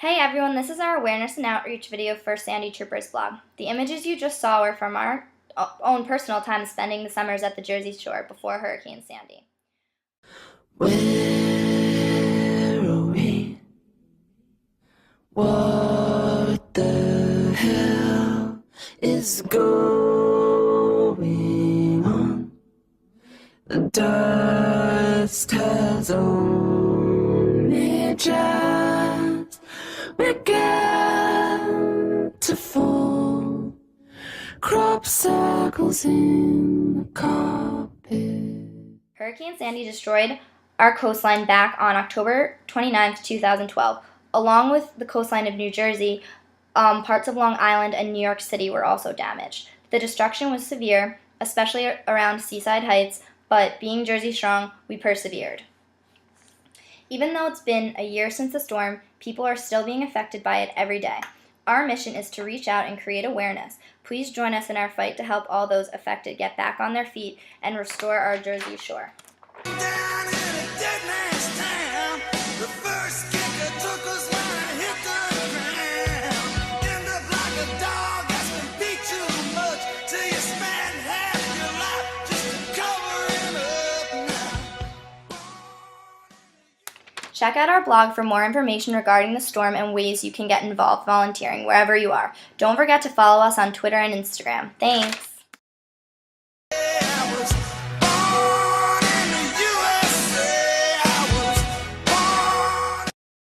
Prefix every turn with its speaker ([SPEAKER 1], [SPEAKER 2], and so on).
[SPEAKER 1] Hey everyone, this is our awareness and outreach video for Sandy Troopers blog. The images you just saw were from our own personal time spending the summers at the Jersey Shore before Hurricane Sandy.
[SPEAKER 2] Where are we? What the hell is going on? The dust has only just begun to fall. Crop circles in the carpet.
[SPEAKER 1] Hurricane Sandy destroyed our coastline back on October 29th, 2012. Along with the coastline of New Jersey, parts of Long Island and New York City were also damaged. The destruction was severe, especially around Seaside Heights, but being Jersey strong, we persevered. Even though it's been a year since the storm, people are still being affected by it every day. Our mission is to reach out and create awareness. Please join us in our fight to help all those affected get back on their feet and restore our Jersey Shore.
[SPEAKER 3] Down in a dead man's town, the first kicker took us when I hit the ground. End up like a dog that's been beat too much, till you spend half your life just covering up now.
[SPEAKER 1] Check out our blog for more information regarding the storm and ways you can get involved volunteering wherever you are. Don't forget to follow us on Twitter and Instagram. Thanks!